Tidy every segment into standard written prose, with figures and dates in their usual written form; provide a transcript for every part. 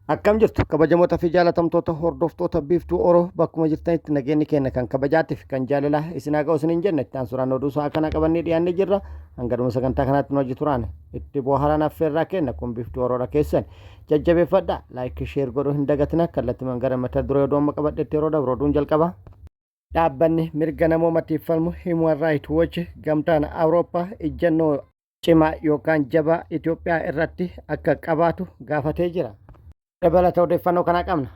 Akkam jirtu kabajamoota fi jaalatamtoota hordoftoota biiftuu Oroo bakkuma jirtanitti nageenyi keenya kan kabajaatiif kan jaalalaa isin haa ga'u isiniin jenna itti aansuudhaan oduu isaa kana qabannee dhiyaannee jirra. Hanga sagantaa kanaatti nu hojii turaan itti bohaaraan affeerraa kenna kun biiftuu Oroodha keessan jajjabeeffadha laayik sheer godhuu hin dagatina kallattiimaan gara mata duree oduu amma qabadhetti yeroo dabru oduun jalqaba. Dhaabbanni mirga namoomaatiif falmu Human Rights Watch gamtaan Awurooppaa ejjennoo cimaa yookaan jabaa Itoophiyaa irratti akka qabaatu gaafatee jira. Dabalata odeeffannoo kanaa qabna.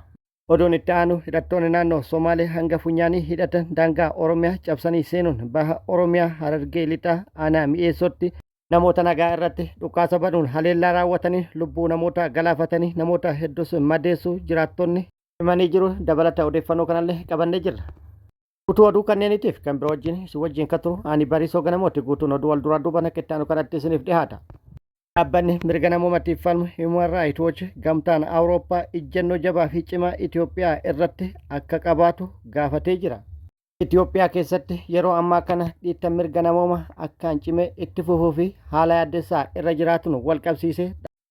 Oduun itti aanu hidhattoonni naannoo Somaalee hanga funyaanii hidhatan daangaa Oromiyaa cabsanii seenuun baha Oromiyaa Harargee lixaa aanaa mi'eessotti namoota nagaa irratti dhukaasa banuun haleellaa raawwatanii lubbuu namoota galaafatanii namoota hedduus madeessuu jiraattonni himanii jiru. Dabalata odeeffannoo kanallee qabannee jirra. Guutuu oduu kanneeniitiif kan biroo wajjin isin wajjin kan turu ani Bariisoo Ganamooti. Guutuun oduu wal duraa duuba akka itti aanu kanatti isiniif dhiyaata. Dhaabbanni mirga namoomaatiif falmu Human Rights Watch gamtaan Awurooppaa ejjennoo jabaa fi cimaa Itoophiyaa irratti akka qabaatu gaafatee jira. Itoophiyaa keessatti yeroo ammaa kana dhiittaan mirga namoomaa akkaan cimee itti fufuu fi haala yaaddessaa irra jiraatuun wal qabsiisee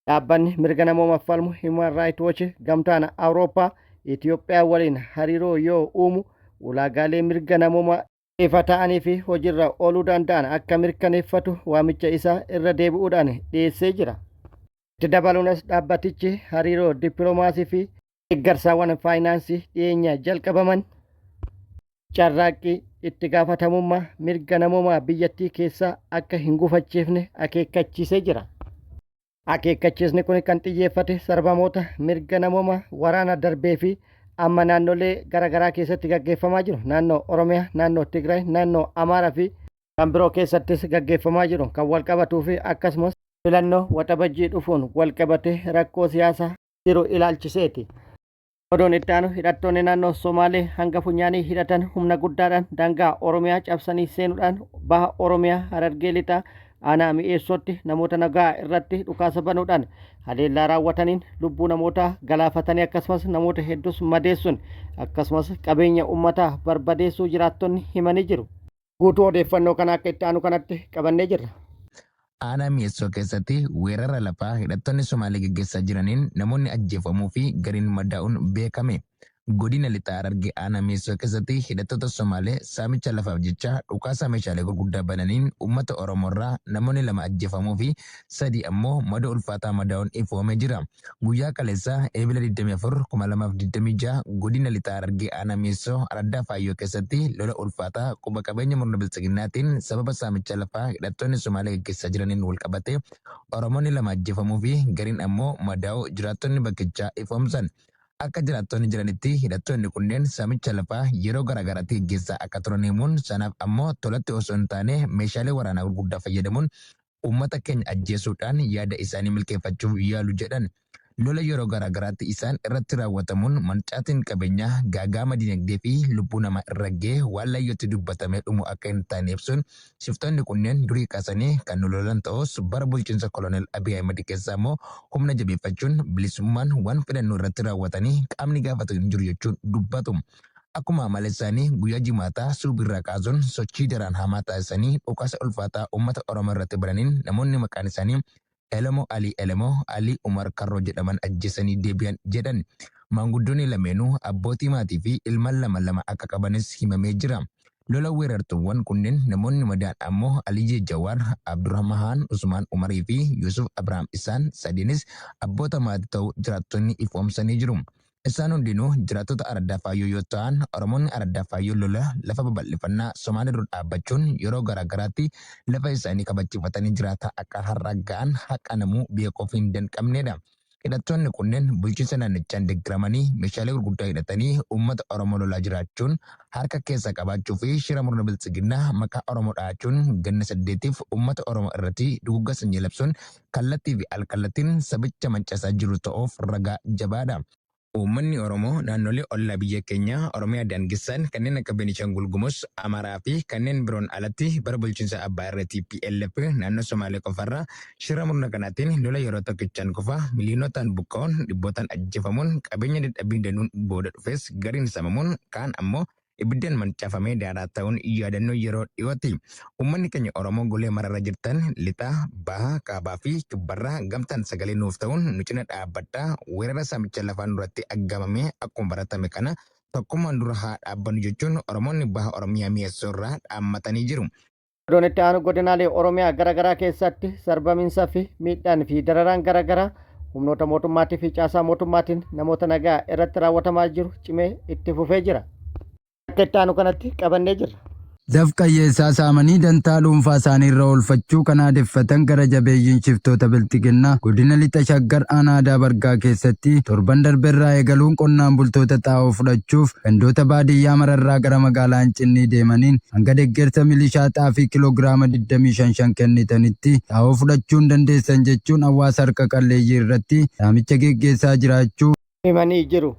dhaabbanni mirga namoomaaf falmu Human Rights Watch gamtaan Awurooppaa Itoophiyaa waliin hariiroo yoo uumu ulaagaalee mirga namoomaa ifa ta'anii fi hojiirra ooluu danda'an akka mirkaneeffatu waamicha isaa irra deebi'uudhaan dhiyeessee jira. Itti dabaluunis dhaabbatichi hariiroo dippiloomaasii fi deeggarsaawwan faayinaansii dhiyeenya jalqabaman carraaqqii itti gaafatamummaa mirga namoomaa biyyattii keessaa akka hin gufachiifne akeekkachiisee jira. Akeekkachiisni kun kan xiyyeeffate sarbamoota mirga namoomaa waraana darbee fi amma naannolee garaagaraa keessatti gaggeeffamaa jiru. Naannoo Oromiyaa, naannoo Tigraay, naannoo Amaaraa fi kan biroo keessattis gaggeeffamaa jiru kan wal qabatuu fi akkasumas filannoo waxabajjii dhufuun wal qabatee rakkoo siyaasaa jiru ilaalchiseeti. Oduun itti aanu hidhattoonni naannoo Somaalee hanga funyaanii hidhatan humna guddaadhaan daangaa Oromiyaa cabsanii seenuudhaan baha Oromiyaa Harargee lixaa aanaa mi'eessootti namoota nagaa irratti dhukaasa banuudhaan haleellaa raawwataniin lubbuu namoota galaafatanii akkasumas namoota hedduus madeessuun akkasumas qabeenya uummataa barbadeessuu jiraattonni himanii jiru. Guutuu odeeffannoo kana akka itti aanu kanatti qabannee jirra. Aanaa mi'eessoo keessatti weerara lafaa hidhattoonni Somaalee gaggeessaa jiraniin namoonni ajjeefamuu fi gariin madaa'uun beekame. Godina lixaa Harargee aanaa mi'eessoo keessatti hidhattoota Somaalee saamicha lafaaf jecha dhukaasa meeshaalee gurguddaa bananiin uummata Oromoorraa namoonni 2 ajjeefamuu fi 3 ammoo madoo ulfaataa madaa'uun ifoomee jira. Guyyaa kaleessaa eebila 24 2026 godina lixaa Harargee aanaa mi'eessoo Araddaa Faayyoo keessatti lola ulfaataa quba qabeenya murna bilchiginnaatiin sababa saamicha lafaa hidhattoonni Somaalee gaggeessaa jiraniin wal qabate Oromoonni 2 ajjeefamuu fi gariin ammoo madaa'uu jiraattonni bakkichaa ifoomsan. Akka jiraattonni jiranitti hidhattoonni kunneen saamicha lafaa yeroo garaagaraatti gaggeessaa akka turan himuun sanaaf ammoo tolatti osoo hin taane meeshaalee waraanaa gurguddaa fayyadamuun uummata keenya ajjeesuudhaan yaada isaanii milkeeffachuuf yaalu jedhan. Lola yeroo garaagaraatti isaan irratti raawwatamuun mancaatiin qabeenyaa gaagama dinagdee fi lubbuu namaa irra ga'ee waan layyootti dubbatamee dhumu akka hin taane ibsuun shiftonni kunneen durii kaasanii kan nu lolan ta'us bara bulchiinsa koloneel Abiy Ahmed keessaa immoo humna jabeeffachuun bilisummaan waan filannoo irratti raawwatanii qaamni gaafatu hin jiru jechuun dubbatu. Akkuma amala isaanii guyyaa jimaataa suubirraa kaasuun sochii daraan hamaa taasisanii dhukaasa ulfaataa uummata Oromoo irratti bananiin namoonni maqaan isaanii Elemoo Ali Umar Karroo jedhaman ajjeesanii deebi'an jedhan. Maanguddoonni lameenuu abbootii maatii fi ilmaan 2 akka qabanis himamee jira. Lola weerartuuwwan kunneen namoonni madaan ammoo Aliyee Jawaar, Abdurrahmaan Usmaan Umarii fi Yusuf Abrahaam isaan sadiinis abboota maatii ta'uu jiraattonni ifoomsanii jiru. Isaan hundinuu jiraattota Araddaa Faayyoo yoo ta'an Oromoonni Araddaa Faayyoo lola lafa babal'ifannaa Somaalee dura dhaabbachuun yeroo garaagaraatti lafa isaanii kabachiifatanii jiraata akka har'a ga'an haqa namuu beekuuf hin danqabnedha. Hidhattoonni kunneen bulchiinsa naannichaan deeggaramanii meeshaalee gurguddaa hidhatanii uummata Oromoo lolaa jiraachuun harka keessa qabaachuu fi shira murna bilchiginnaa maqaa Oromoo dha'achuun ganna 8tiif uummata Oromoo irratti duguggaa sanyii labsuun kallattii fi alkallattiin sabicha mancaasaa jiru ta'uuf ragaa jabaadha. Uummanni Oromoo naannolee ollaa biyya keenyaa Oromiyaa daangessan kanneen akka Beenishaangul Gumuz, Amaaraa fi kanneen biroon alatti bara bulchiinsa Abbaa irra TPLF naannoo Somaalee qofarraa shira murna kanaatiin lola yeroo tokkichaan qofa miliyonotaan buqqa'uun dhibbootaan ajjeefamuun qabeenya dadhabbii danuun booda dhufes gariin samamuun kaan ammoo ibiddaan mancaafamee daaraa ta'uun yaadannoo yeroo dhiyooti. Uummanni keenya Oromoo golee mararra jirtan lixaa, bahaa, kaabaa fi kibbarraa gamtaan sagalee nuuf ta'uun nu cina dhaabbadhaa weerara saamicha lafaan duratti aggamamee akkuma baratame kana tokkummaan dura haa dhaabbannu jechuun Oromoonni baha Oromiyaa mi'eessoo irraa dhaammatanii jiru. Oduun itti aanu godinaalee Oromiyaa garaagaraa keessatti sarbamiinsaa fi miidhaan fi dararaan garaagaraa humnoota mootummaatii fi caasaa mootummaatiin namoota nagaa irratti raawwatamaa jiru cimee itti fufee jira. Akka itti aanu kanatti qabannee jirra. Dafqa hiyyeessaa saamanii dantaa dhuunfaa isaanii irra oolfachuu kan aadeffatan gara jabeeyyiin shiftoota bilxiginnaa godina lixa shaggar aanaa aadaa bargaa keessatti torban darbeerraa eegaluun qonnaan bultoota xaa'oo fudhachuuf gandoota baadiyyaa mararraa gara magaalaa Hincinnii deemaniin hanga deeggarsa milishaa xaafii kiloogiraama 25 kennitanitti xaa'oo fudhachuu hin dandeessan jechuun hawaasa harka qalleeyyii irratti saamicha geggeessaa jiraachuu himanii jiru.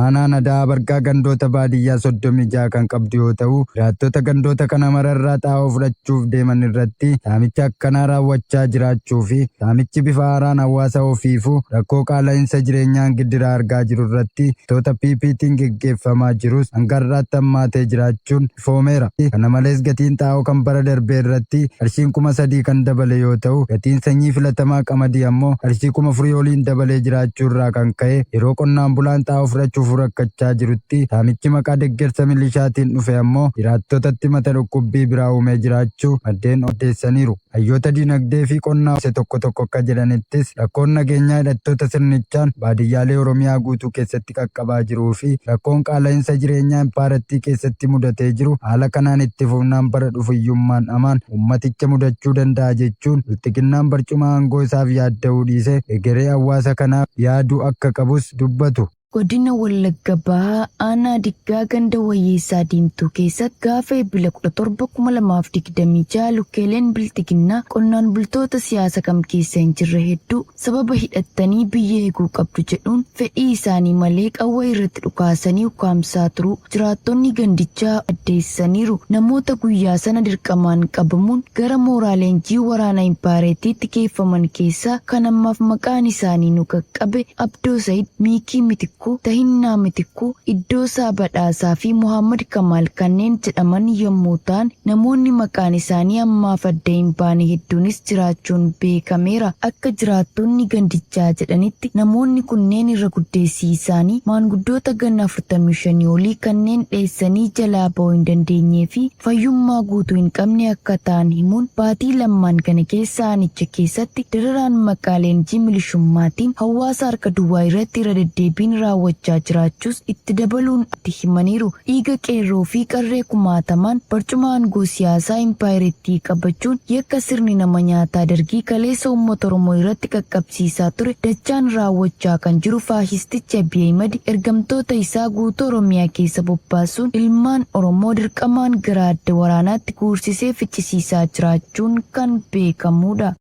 Aanaan aadaa bargaa gandoota baadiyyaa 36 kan qabdu yoo ta'u, jiraattota gandoota kana mararraa xaa'oo fudhachuuf deeman irratti saamicha akkanaa raawwachaa jiraachuu fi saamichi bifa haaraan hawaasa ofiifuu rakkoo qaala'insa jireenyaan giddiraa argaa jiru irratti toota PPT'n geggeeffamaa jirus hanga har'aatti hammaatee jiraachuun ifoomeera. Kana malees gatiin xaa'oo kan bara darbee irratti qarshiin 3,000 kan dabale yoo ta'u, gatiin sanyii filatamaa qamadii ammoo qarshii 4,000 oliin dabalee jiraachuu irraa kan ka'e yeroo qonnaan bulaan xaa'oo fudhachuuf rakkachaa jirutti saamichi maqaa deeggarsa milishaatiin dhufe ammoo jiraattotatti mata dhukkubbii biraa uumee jiraachuu maddeen odeessaniiru. Hayyoota dinagdee fi qonnaa tokko tokko akka jedhanittis rakkoon nageenyaa hidhattoota sirnichaan baadiyyaalee Oromiyaa guutuu keessatti qaqqabaa jiruu fi rakkoon qaala'insa jireenyaa impaarattii keessatti mudatee jiru haala kanaan itti fufnaan bara dhufuyyummaan amaan ummaticha mudachuu danda'a jechuun bilxiginnaan barcuma aangoo isaaf yaadda'uu dhiise egeree hawaasa kanaaf yaaduu akka qabus dubbatu. Godina Wallagga Bahaa aanaa Diggaa ganda Wayyeessaa Diimtuu keessatti gaafa eebila 17/2026 lukkeeleen bilxiginnaa qonnaan bultoota siyaasa kam keessa hin jirre hedduu sababa hidhattanii biyya eeguu qabdu jedhuun fedhii isaanii malee qawwee irratti dhukaasanii ukkaamsaa turuu jiraattonni gandichaa addeessaniiru. Namoota guyyaa sana dirqamaan qabamuun gara mooraa leenjii waraana impaareetiitti geeffaman keessaa kan ammaaf maqaan isaanii nu qaqqabe Abdoo Said, Miikii Mitikuu, Tahinnaa Mitikuu, Iddoosaa Badhaasaa fi Muhammad Kamaal kanneen jedhaman yommuu ta'an namoonni maqaan isaanii ammaaf adda hin baane hedduunis jiraachuun beekameera. Akka jiraattonni gandichaa jedhanitti namoonni kunneen irra guddeessii isaanii maanguddoota ganna 45 olii kanneen dheessanii jalaa ba'uu hin dandeenyee fi fayyummaa guutuu hin qabne akka ta'an himuun baatii lamaan kana keessa aanicha keessatti dararaan maqaa leenjii milishummaatiin hawaasa harka duwwaa irratti irra deddeebiin raawwachaa jiraachuus itti dabaluun itti himaniiru. Dhiiga qeerroo fi qarree kumaatamaan barcuma aangoo siyaasaa impaayireettii qabachuun yakka sirni nama nyaataa dargii kaleessa uummata Oromoo irratti qaqqabsiisaa ture dachaan raawwachaa kan jiru faashisticha Abiy Ahmed ergamtoota isaa guutuu Oromiyaa keessa bobbaasuun ilmaan Oromoo dirqamaan gara adda waraanaatti guursisee fichisiisaa jiraachuun kan beekamudha.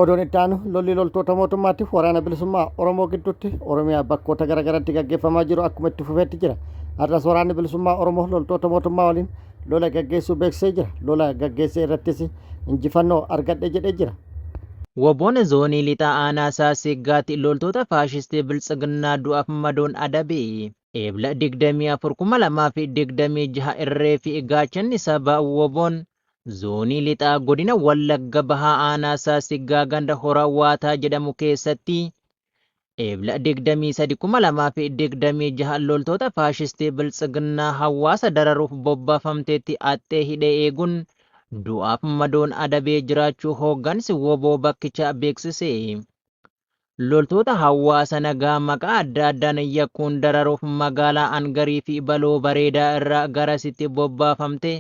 Oduun itti aanu lolli loltoota mootummaatiif waraana bilisummaa Oromoo gidduutti Oromiyaa bakkoota garaagaraatti gaggeeffamaa jiru akkuma itti fufeetti jira. Har'as waraanni bilisummaa Oromoo loltoota mootummaa waliin lola gaggeessuu beeksisee jira. Lola gaggeessee irrattis injifannoo argadhe jedhee jira. Woboon zoonii lixaa aanaa Saasiggaatti loltoota faashistii biltsiginnaa du'aaf madoon adabe. Eebla 24/2026 irree fi gaachanni sabaa woboon zoonii lixaa godina Wallagga Bahaa aanaa Saasiggaa ganda Horawaataa jedhamu keessatti eebla 23/2026 loltoota faashistii biltsiginnaa hawaasa dararuuf bobbaafamteetti axxee hidhee eeguun du'aaf madoon adabee jiraachuu hooggansi woboo bakkichaa beeksise. Loltoota hawaasa nagaa maqaa adda addaan yakkuun dararuuf magaalaa Angarii fi Baloo Bareedaa irraa garasitti bobbaafamte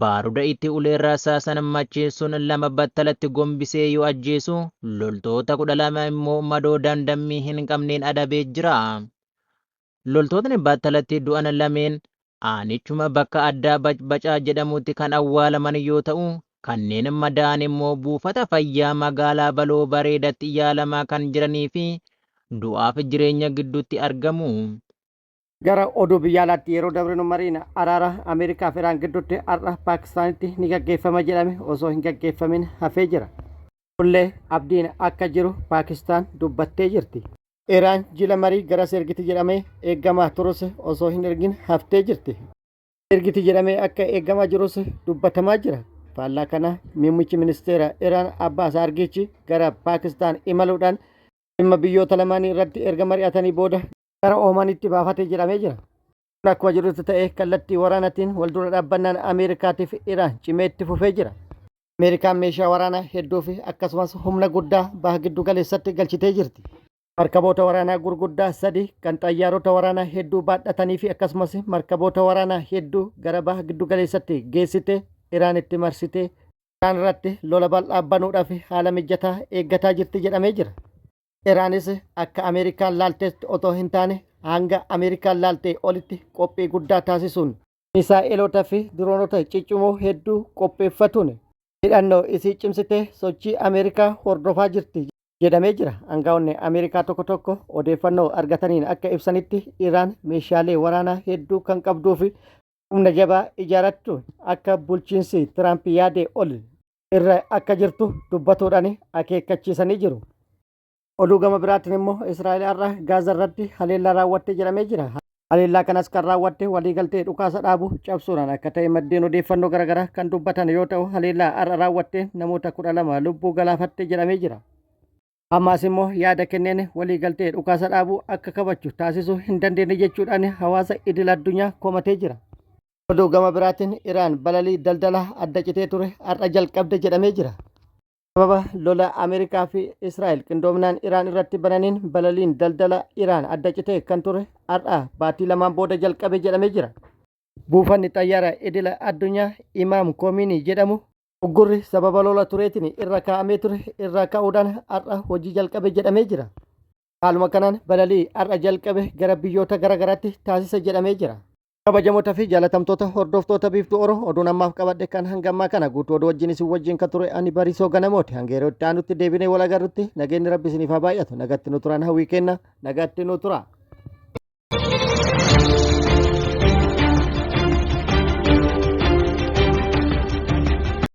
baaruda itti uleerraa saasan macheessuun 2 battalatti gombisee yoo ajjeesu loltoota 12 immoo madoo dandammii hin qabneen adabee jira. Loltootni battalatti du'an lameen aanichuma bakka addaa Bacbacaa jedhamutti kan awwaalaman yoo ta'u kanneen madaa'an immoo buufata fayyaa magaalaa Baloo Bareedatti yaalamaa kan jiranii fi du'aaf jireenya gidduutti argamu. Gara oduu biyya alaatti yeroo dabrinu mariin araara Ameerikaa fi Iraan gidduutti har'a Paakistaanitti ni gaggeeffama jedhame osoo hin gaggeeffamin hafee jira. Kullee abdiin akka jiru Paakistaan dubbattee jirti. Iraan jila marii gara ergiti jedhamee eeggamaa turus osoo hin ergin haftee jirti. ergiti jedhamee akka eegamaa jirus dubbatamaa jira. Faallaa kana muummichi ministeera Iraan Abbaas Argichi gara Paakistaan imaluudhaan dhimma biyyoota lamaanii irratti erga mari'atanii booda gara Oomanitti baafatee jedhamee jira. Akkuma jirutti ta'ee kallattii waraanaatiin waldura dhaabbannaan Ameerikaatiif Iraan cimeetti fufee jira. Ameerikaan meeshaa waraanaa hedduu fi akkasumas humna guddaa baha giddu galeessatti galchitee jirti. Markaboota waraanaa gurguddaa 3 kan xayyaarota waraanaa hedduu baadhatanii fi akkasumas markaboota waraanaa hedduu gara baha giddu galeessatti geessitee Iraanitti marsitee Iraan irratti lola bal'aa banuudhaaf haala mijataa eeggataa jirti jedhamee jira. Iraanis akka Ameerikaan laalteetti otoo hin taane hanga Ameerikaan laaltee olitti qophii guddaa taasisuun misaa'elotaa fi diroonota ciccimoo hedduu qopheeffatuun hidhannoo isii cimsitee sochii Ameerikaa hordofaa jirti jedhamee jira. Aangaa'onni Ameerikaa tokko tokko odeeffannoo argataniin akka ibsanitti Iraan meeshaalee waraanaa hedduu kan qabduu fi humna jabaa ijaarrachuun akka bulchiinsi Tiraamp yaadee ol irra akka jirtu dubbatuudhaan akeekkachiisanii jiru. Oduu gama biraatiin immoo Israa'el har'a Gaazaa irratti haleellaa raawwattee jedhamee jira. Haleellaa kanas kan raawwatte waliigaltee dhukaasa dhaabu cabsuudhaan akka ta'e maddeen odeeffannoo garaagaraa kan dubbatan yoo ta'u haleellaa har'a raawwatte namoota 12 lubbuu galaafatte jedhamee jira. Ammaas immoo yaada kenneen waliigaltee dhukaasa dhaabu akka kabachu taasisuu hin dandeenye jechuudhaan hawaasa idil addunyaa komatee jira. Oduu gama biraatiin Iraan balalii daldalaa adda citee ture har'a jalqabde jedhamee jira. Sababa lola Ameerikaa fi Israa'el qindoominaan Iraan irratti bananiin balaliin daldala Iraan adda citee kan ture har'a baatii lamaan booda jalqabe jedhamee jira. Buufanni xayyaara idila addunyaa Imaam Koominii jedhamu uggurri sababa lola tureetiin irra kaa'amee ture irra ka'uudhaan har'a hojii jalqabe jedhamee jira. Haaluma kanaan balalii har'a jalqabe gara biyyoota garaagaraatti taasisa jedhamee jira. Kabajamoota fi jaalatamtoota hordoftoota biiftuu Oroo oduun ammaaf qabadhe kan hanga ammaa kana guutuu oduu wajjin isin wajjin kan ture ani Bariisoo Ganamooti. Hanga yeroo itti aanutti deebinee wal agarrutti nageenyi rabbi isiniif haa baay'atu. Nagatti nu turan hawwii kenna. Nagatti nu tura.